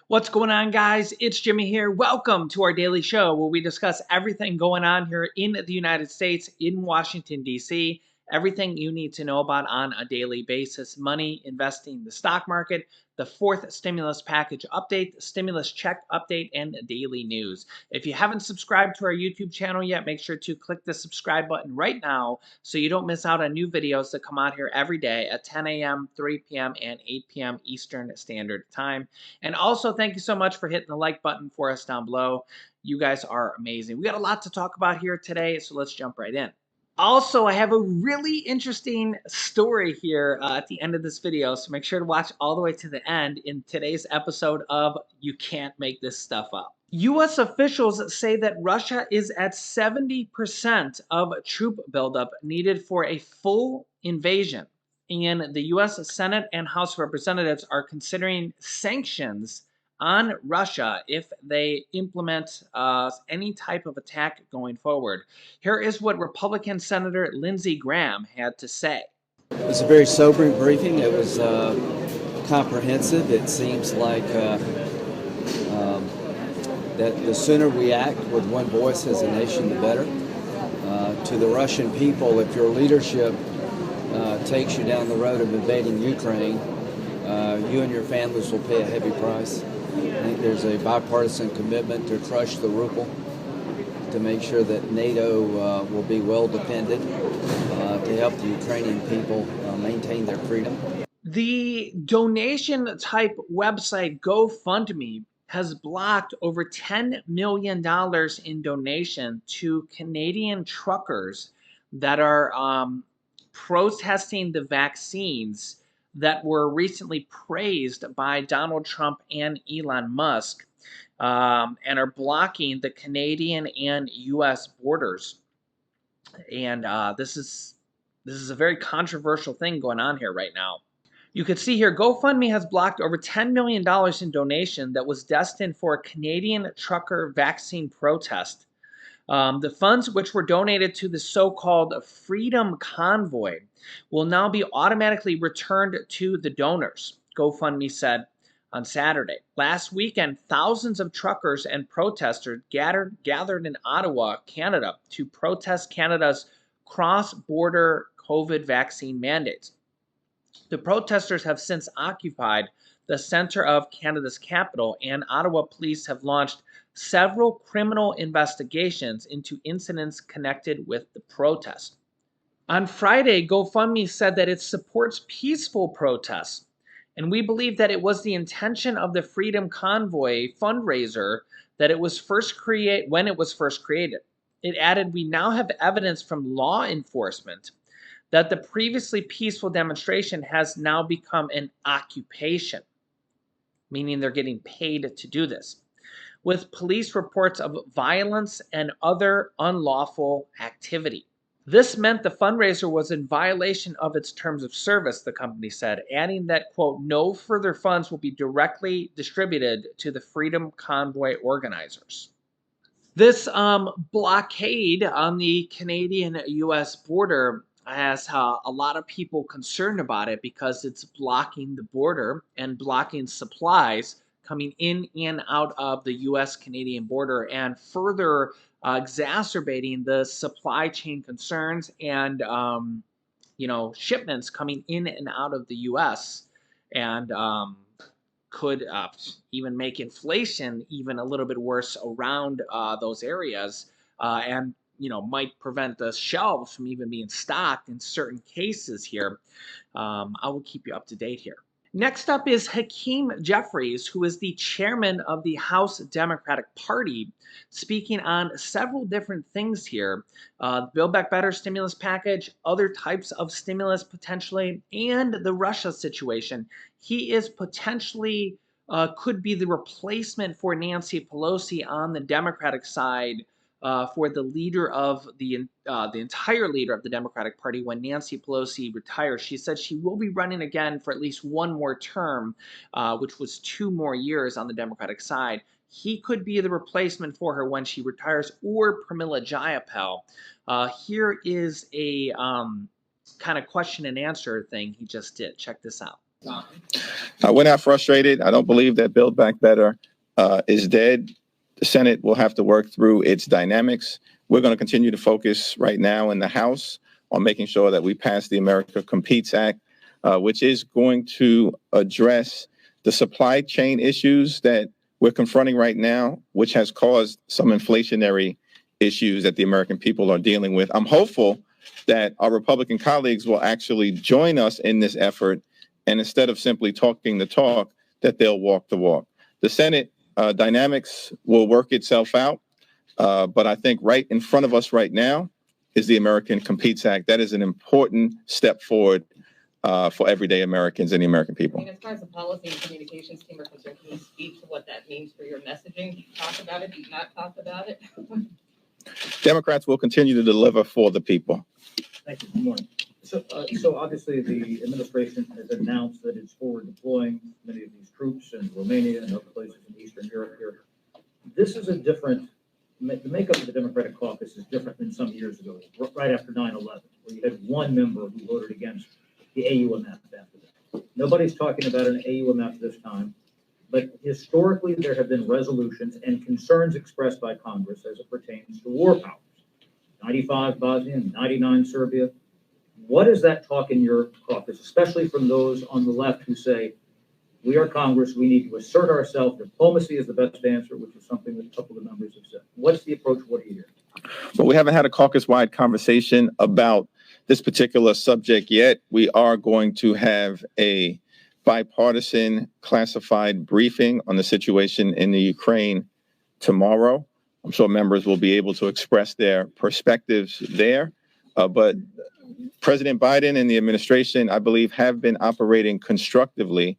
What's going on, guys? It's Jimmy here. Welcome to our daily show where we discuss everything going on here in the United States, in Washington, D.C., everything you need to know about on a daily basis: money, investing, the stock market, the fourth stimulus package update, stimulus check update, and daily news. If you haven't subscribed to our YouTube channel yet, make sure to click the subscribe button right now so you don't miss out on new videos that come out here every day at 10 a.m., 3 p.m., and 8 p.m. Eastern Standard Time. And also, thank you so much for hitting the like button for us down below. You guys are amazing. We got a lot to talk about here today, so let's jump right in. Also, I have a really interesting story here at the end of this video, so make sure to watch all the way to the end in today's episode of You Can't Make This Stuff Up. U.S. officials say that Russia is at 70% of troop buildup needed for a full invasion. And the U.S. Senate and House of Representatives are considering sanctions on Russia if they implement any type of attack going forward. Here is what Republican Senator Lindsey Graham had to say. It was a very sobering briefing. It was comprehensive. It seems like that the sooner we act with one voice as a nation, the better. To the Russian people, if your leadership takes you down the road of invading Ukraine, you and your families will pay a heavy price. I think there's a bipartisan commitment to crush the ruble, to make sure that NATO will be well defended, to help the Ukrainian people maintain their freedom. The donation type website GoFundMe has blocked over $10 million in donation to Canadian truckers that are protesting the vaccines that were recently praised by Donald Trump and Elon Musk, and are blocking the Canadian and U.S. borders. And this is a very controversial thing going on here right now. You can see here, GoFundMe has blocked over $10 million in donation that was destined for a Canadian trucker vaccine protest. The funds, which were donated to the so-called Freedom Convoy, will now be automatically returned to the donors, GoFundMe said on Saturday. Last weekend, thousands of truckers and protesters gathered in Ottawa, Canada, to protest Canada's cross-border COVID vaccine mandates. The protesters have since occupied the center of Canada's capital, and Ottawa police have launched several criminal investigations into incidents connected with the protest. On Friday, GoFundMe said that it supports peaceful protests, and we believe that it was the intention of the Freedom Convoy fundraiser that it was first when it was first created. It added, "We now have evidence from law enforcement that the previously peaceful demonstration has now become an occupation," meaning they're getting paid to do this, "with police reports of violence and other unlawful activity." This meant the fundraiser was in violation of its terms of service, the company said, adding that, quote, "no further funds will be directly distributed to the Freedom Convoy organizers." This blockade on the Canadian-U.S. border has a lot of people concerned about it because it's blocking the border and blocking supplies coming in and out of the U.S.-Canadian border, and further exacerbating the supply chain concerns and shipments coming in and out of the U.S. and could even make inflation even a little bit worse around those areas, and might prevent the shelves from even being stocked in certain cases here. I will keep you up to date here. Next up is Hakeem Jeffries, who is the chairman of the House Democratic Party, speaking on several different things here. Build Back Better stimulus package, other types of stimulus potentially, and the Russia situation. He is potentially could be the replacement for Nancy Pelosi on the Democratic side, for the leader of the entire leader of the Democratic Party when Nancy Pelosi retires. She said she will be running again for at least one more term, which was 2 more years on the Democratic side. He could be the replacement for her when she retires, or Pramila Jayapal. Here is a kind of question and answer thing he just did. Check this out. We're not frustrated. I don't believe that Build Back Better is dead. The Senate will have to work through its dynamics. We're going to continue to focus right now in the House on making sure that we pass the America Competes Act, which is going to address the supply chain issues that we're confronting right now, which has caused some inflationary issues that the American people are dealing with. I'm hopeful that our Republican colleagues will actually join us in this effort, and instead of simply talking the talk, that they'll walk the walk. The Senate dynamics will work itself out, but I think right in front of us right now is the American Competes Act. That is an important step forward for everyday Americans and the American people. I mean, as far as the policy and communications team are concerned, can you speak to what that means for your messaging? Do you talk about it? Do you not talk about it? Democrats will continue to deliver for the people. Thank you. Good morning. So obviously the administration has announced that it's forward deploying many of these troops in Romania and other places in Eastern Europe here. This is the makeup of the Democratic caucus is different than some years ago, right after 9/11, where you had one member who voted against the AUMF after that. Nobody's talking about an AUMF this time, but historically there have been resolutions and concerns expressed by Congress as it pertains to war powers. 95 Bosnia, 99 Serbia. What is that talk in your caucus, especially from those on the left who say, we are Congress, we need to assert ourselves, diplomacy is the best answer, which is something that a couple of the members have said. What's the approach? What do you hear? Well, we haven't had a caucus-wide conversation about this particular subject yet. We are going to have a bipartisan classified briefing on the situation in the Ukraine tomorrow. I'm sure members will be able to express their perspectives there. But President Biden and the administration, I believe, have been operating constructively,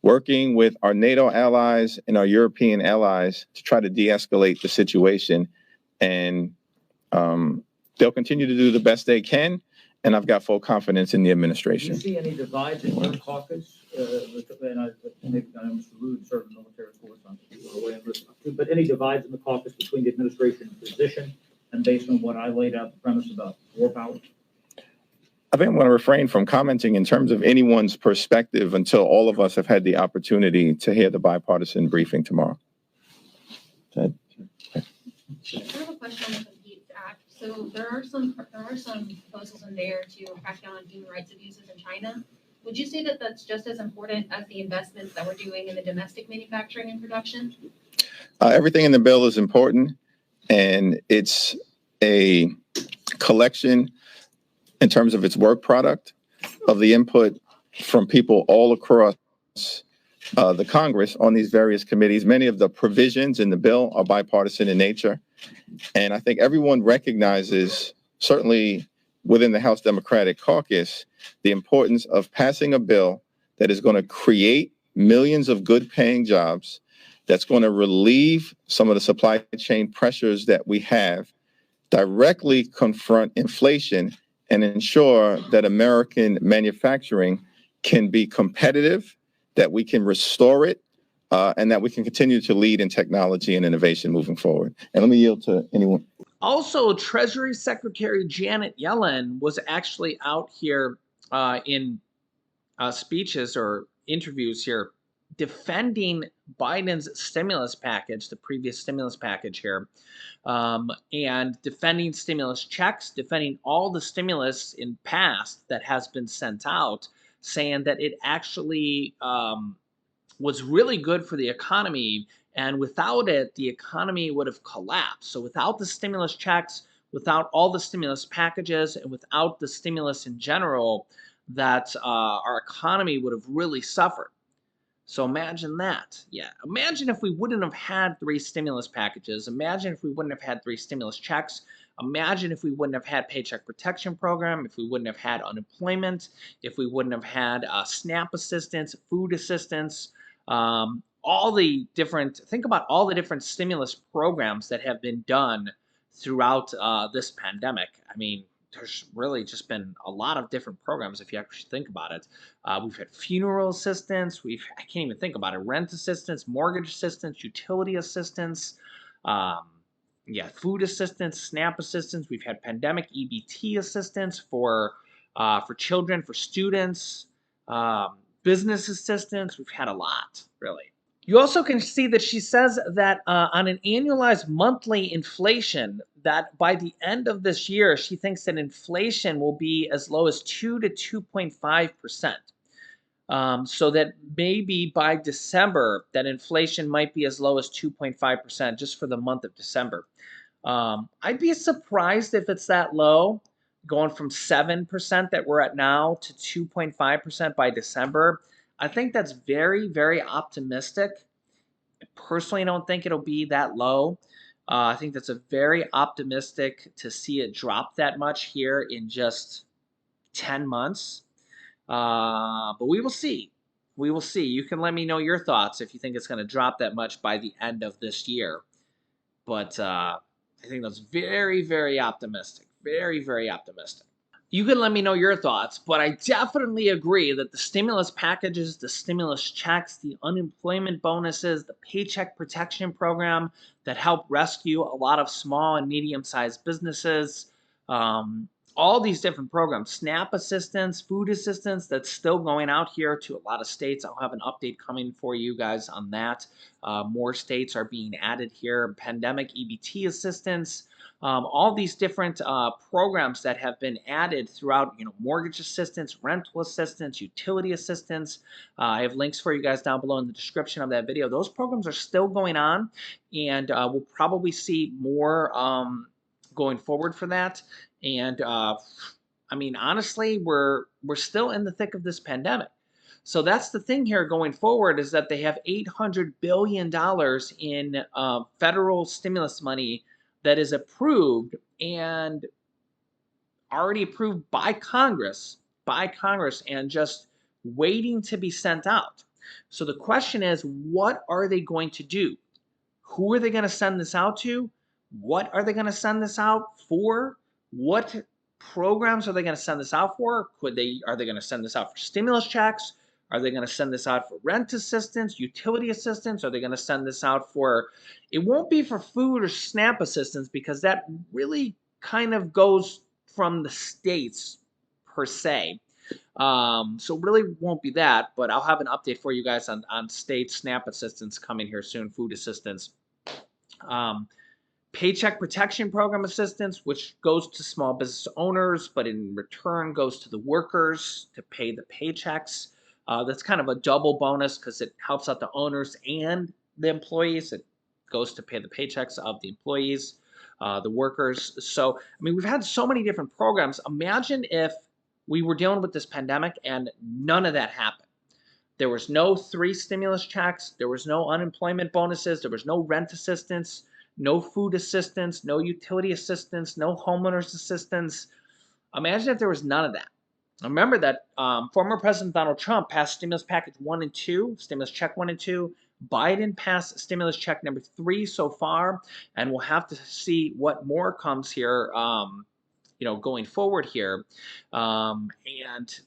working with our NATO allies and our European allies to try to de-escalate the situation. And they'll continue to do the best they can. And I've got full confidence in the administration. Do you see any divides in your caucus? And I know Mr. Rude served in the military force on this, but any divides in the caucus between the administration position and based on what I laid out the premise about war power? I think I'm going to refrain from commenting in terms of anyone's perspective until all of us have had the opportunity to hear the bipartisan briefing tomorrow. I have a question on the Competes Act. So there are some proposals in there to crack down on human rights abuses in China. Would you say that that's just as important as the investments that we're doing in the domestic manufacturing and production? Everything in the bill is important, and it's a collection in terms of its work product of the input from people all across the Congress on these various committees. Many of the provisions in the bill are bipartisan in nature. And I think everyone recognizes, certainly within the House Democratic Caucus, the importance of passing a bill that is going to create millions of good paying jobs, that's going to relieve some of the supply chain pressures that we have, directly confront inflation, and ensure that American manufacturing can be competitive, that we can restore it, and that we can continue to lead in technology and innovation moving forward. And let me yield to anyone. Also, Treasury Secretary Janet Yellen was actually out here in speeches or interviews here defending Biden's stimulus package, the previous stimulus package here, and defending stimulus checks, defending all the stimulus in past that has been sent out, saying that it actually was really good for the economy, and without it, the economy would have collapsed. So without the stimulus checks, without all the stimulus packages, and without the stimulus in general, that our economy would have really suffered. So imagine that. Yeah. Imagine if we wouldn't have had 3 stimulus packages. Imagine if we wouldn't have had 3 stimulus checks. Imagine if we wouldn't have had Paycheck Protection Program, if we wouldn't have had unemployment, if we wouldn't have had SNAP assistance, food assistance, think about all the different stimulus programs that have been done throughout this pandemic. I mean, there's really just been a lot of different programs if you actually think about it. We've had funeral assistance, I can't even think about it, rent assistance, mortgage assistance, utility assistance, food assistance, SNAP assistance. We've had pandemic EBT assistance for children, for students. business assistance. We've had a lot, really. You also can see that she says that on an annualized monthly inflation, that by the end of this year, she thinks that inflation will be as low as 2 to 2.5%. So that maybe by December, that inflation might be as low as 2.5% just for the month of December. I'd be surprised if it's that low, going from 7% that we're at now to 2.5% by December. I think that's very, very optimistic. Personally, I don't think it'll be that low. I think that's a very optimistic to see it drop that much here in just 10 months. But we will see. We will see. You can let me know your thoughts if you think it's going to drop that much by the end of this year. But I think that's very, very optimistic. Very, very optimistic. You can let me know your thoughts, but I definitely agree that the stimulus packages, the stimulus checks, the unemployment bonuses, the paycheck protection program that help rescue a lot of small and medium-sized businesses, all these different programs, SNAP assistance, food assistance, that's still going out here to a lot of states. I'll have an update coming for you guys on that. More states are being added here. Pandemic EBT assistance, all these different programs that have been added throughout, mortgage assistance, rental assistance, utility assistance. I have links for you guys down below in the description of that video. Those programs are still going on, and we'll probably see more going forward for that. And I mean, honestly, we're still in the thick of this pandemic. So that's the thing here going forward, is that they have $800 billion in federal stimulus money that is approved and already approved by Congress, and just waiting to be sent out. So the question is, what are they going to do? Who are they going to send this out to? What are they going to send this out for? What programs are they going to send this out for? Are they going to send this out for stimulus checks? Are they going to send this out for rent assistance, utility assistance? Are they going to send this out for, it won't be for food or SNAP assistance, because that really kind of goes from the states per se. So really won't be that, but I'll have an update for you guys on state SNAP assistance coming here soon, food assistance. Paycheck protection program assistance, which goes to small business owners, but in return goes to the workers to pay the paychecks. That's kind of a double bonus because it helps out the owners and the employees. It goes to pay the paychecks of the employees, the workers. So, I mean, we've had so many different programs. Imagine if we were dealing with this pandemic and none of that happened. There was no 3 stimulus checks. There was no unemployment bonuses. There was no rent assistance, no food assistance, no utility assistance, no homeowners assistance. Imagine if there was none of that. Remember that former President Donald Trump passed stimulus package 1 and 2, stimulus check 1 and 2. Biden passed stimulus check number 3 so far, and we'll have to see what more comes here, going forward here. And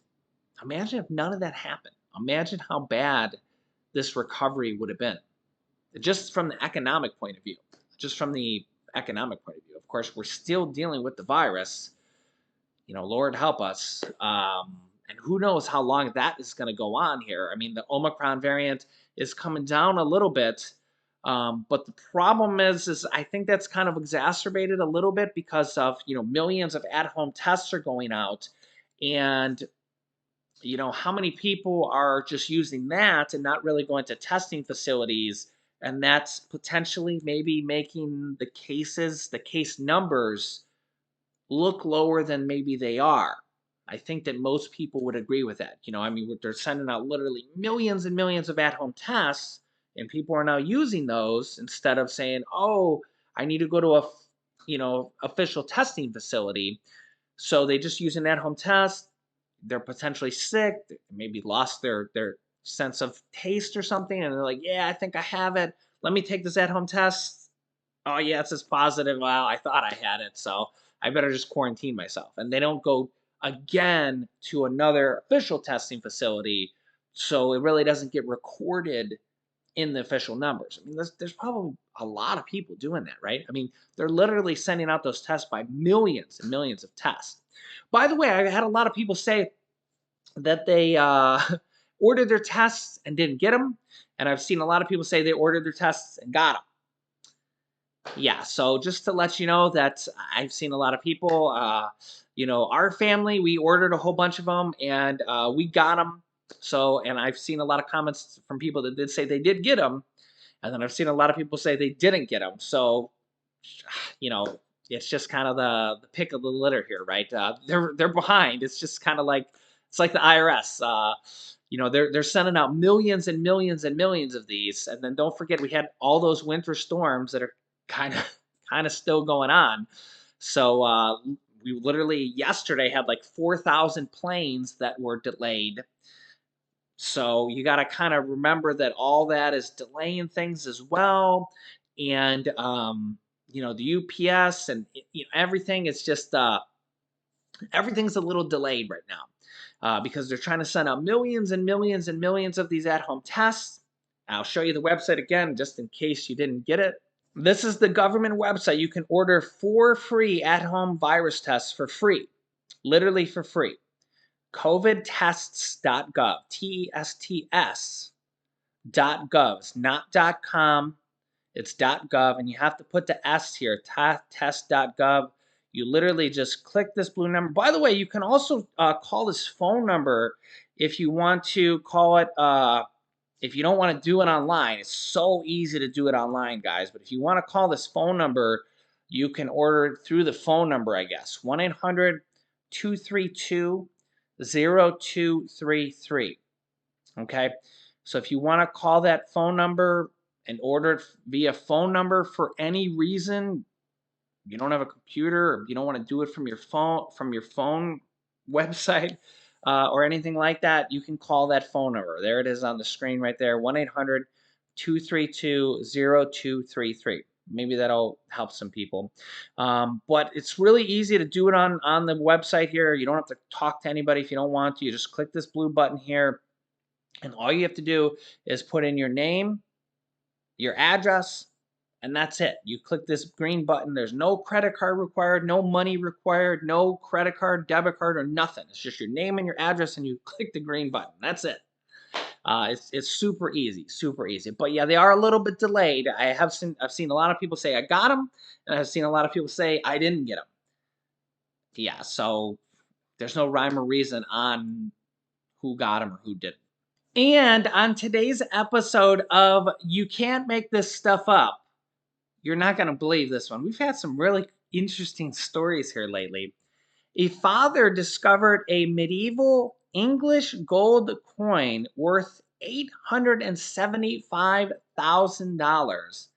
imagine if none of that happened. Imagine how bad this recovery would have been, just from the economic point of view. Just from the economic point of view. Of course, we're still dealing with the virus. Lord help us. And who knows how long that is going to go on here. I mean, the Omicron variant is coming down a little bit. But the problem is I think that's kind of exacerbated a little bit because of, millions of at-home tests are going out. And how many people are just using that and not really going to testing facilities, and that's potentially maybe making the case numbers look lower than maybe they are. I think that most people would agree with that. I mean, they're sending out literally millions and millions of at-home tests, and people are now using those instead of saying, oh, I need to go to a, official testing facility. So they just use an at-home test. They're potentially sick, maybe lost their sense of taste or something, and they're like, yeah, I think I have it. Let me take this at-home test. Oh yeah, it says positive. Well, I thought I had it, so I better just quarantine myself. And they don't go again to another official testing facility, so it really doesn't get recorded in the official numbers. I mean, there's probably a lot of people doing that, right? I mean, they're literally sending out those tests by millions and millions of tests. By the way, I had a lot of people say that they ordered their tests and didn't get them. And I've seen a lot of people say they ordered their tests and got them. Yeah, so just to let you know that I've seen a lot of people, our family, we ordered a whole bunch of them and we got them. So, and I've seen a lot of comments from people that did say they did get them. And then I've seen a lot of people say they didn't get them. So, you know, it's just kind of the pick of the litter here, right? They're behind. It's just kind of like it's like the IRS. They're sending out millions and millions and millions of these, and then don't forget we had all those winter storms that are kind of kind of still going on. So we literally yesterday had like 4,000 planes that were delayed. So you got to kind of remember that all that is delaying things as well. And, the UPS and everything is just, everything's a little delayed right now because they're trying to send out millions and millions and millions of these at home tests. I'll show you the website again just in case you didn't get it. This is the government website. You can order 4 free at home virus tests for free, literally for free. covidtests.gov, TESTS.gov. It's not .com, it's .gov, and you have to put the S here, test.gov. You literally just click this blue number. By the way, you can also call this phone number if you want to call it, if you don't want to do it online. It's so easy to do it online, guys. But if you want to call this phone number, you can order it through the phone number, I guess. 1-800-232-0233. Okay. So if you want to call that phone number and order it via phone number for any reason, you don't have a computer or you don't want to do it from your phone website or anything like that, you can call that phone number. There it is on the screen right there, 1-800-232-0233. Maybe that'll help some people. But it's really easy to do it on the website here. You don't have to talk to anybody if you don't want to. You just click this blue button here, and all you have to do is put in your name, your address, and that's it. You click this green button. There's no credit card required, no money required, no credit card, debit card, or nothing. It's just your name and your address, and you click the green button. That's it. It's super easy, super easy. But yeah, they are a little bit delayed. I've seen a lot of people say I got them, and I've seen a lot of people say I didn't get them. Yeah, so there's no rhyme or reason on who got them or who didn't. And on today's episode of You Can't Make This Stuff Up, you're not going to believe this one. We've had some really interesting stories here lately. A father discovered a medieval English gold coin worth $875,000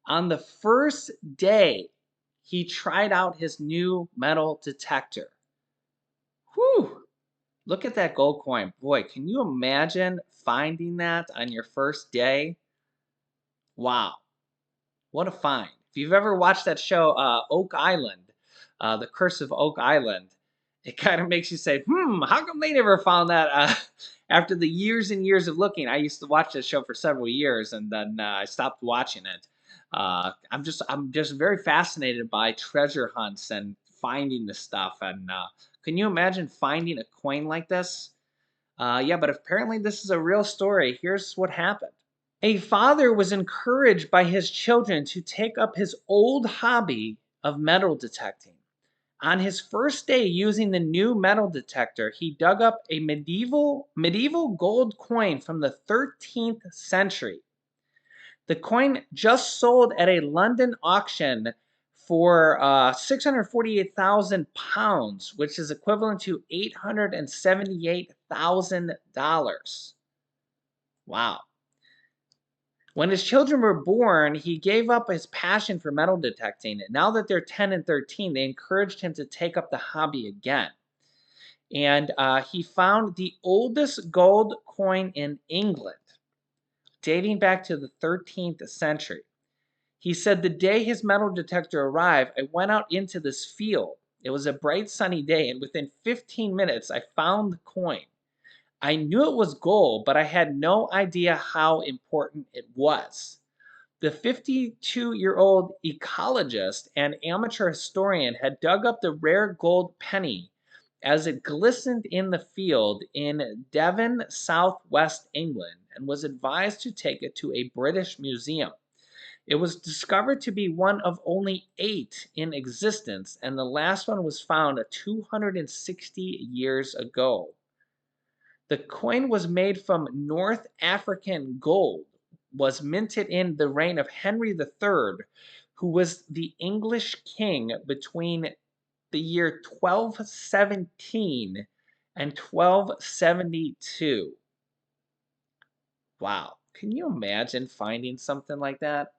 on the first day he tried out his new metal detector. Whew! Look at that gold coin. Boy, can you imagine finding that on your first day? Wow. What a find. If you've ever watched that show, Oak Island, The Curse of Oak Island, it kind of makes you say, how come they never found that after the years and years of looking? I used to watch that show for several years, and then I stopped watching it. I'm just very fascinated by treasure hunts and finding the stuff. And can you imagine finding a coin like this? Yeah, but apparently this is a real story. Here's what happened. A father was encouraged by his children to take up his old hobby of metal detecting. On his first day using the new metal detector, he dug up a medieval gold coin from the 13th century. The coin just sold at a London auction for £648,000, which is equivalent to $878,000. Wow. When his children were born, he gave up his passion for metal detecting. And now that they're 10 and 13, they encouraged him to take up the hobby again. And he found the oldest gold coin in England, dating back to the 13th century. He said, the day his metal detector arrived, I went out into this field. It was a bright sunny day, and within 15 minutes, I found the coin. I knew it was gold, but I had no idea how important it was. The 52-year-old ecologist and amateur historian had dug up the rare gold penny as it glistened in the field in Devon, southwest England, and was advised to take it to a British museum. It was discovered to be one of only 8 in existence, and the last one was found 260 years ago. The coin was made from North African gold, was minted in the reign of Henry III, who was the English king between the year 1217 and 1272. Wow. Can you imagine finding something like that?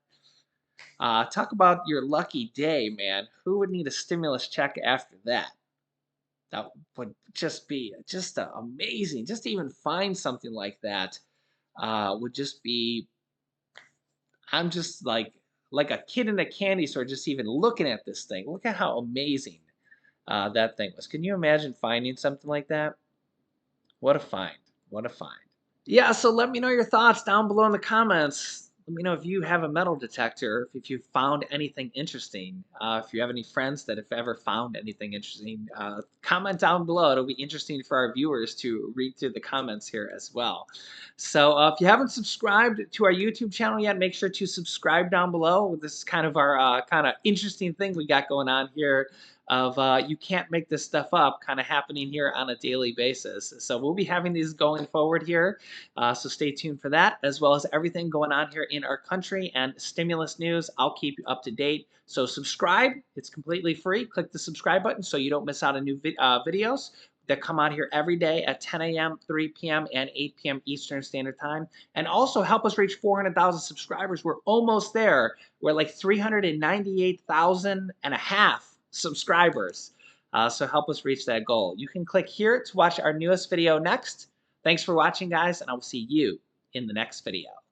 Talk about your lucky day, man. Who would need a stimulus check after that? That would just be just amazing. Just to even find something like that would just be. I'm just like a kid in a candy store, just even looking at this thing. Look at how amazing that thing was. Can you imagine finding something like that? What a find! What a find! Yeah, so let me know your thoughts down below in the comments. Let me know if you have a metal detector, if you found anything interesting. If you have any friends that have ever found anything interesting, comment down below. It'll be interesting for our viewers to read through the comments here as well. So if you haven't subscribed to our YouTube channel yet, make sure to subscribe down below. This is kind of our kind of interesting thing we got going on here of you can't make this stuff up kind of happening here on a daily basis. So we'll be having these going forward here. So stay tuned for that, as well as everything going on here in our country and stimulus news. I'll keep you up to date. So subscribe. It's completely free. Click the subscribe button so you don't miss out on new videos that come out here every day at 10 a.m., 3 p.m., and 8 p.m. Eastern Standard Time. And also help us reach 400,000 subscribers. We're almost there. We're like 398,000 and a half subscribers. So help us reach that goal. You can click here to watch our newest video next. Thanks for watching, guys, and I will see you in the next video.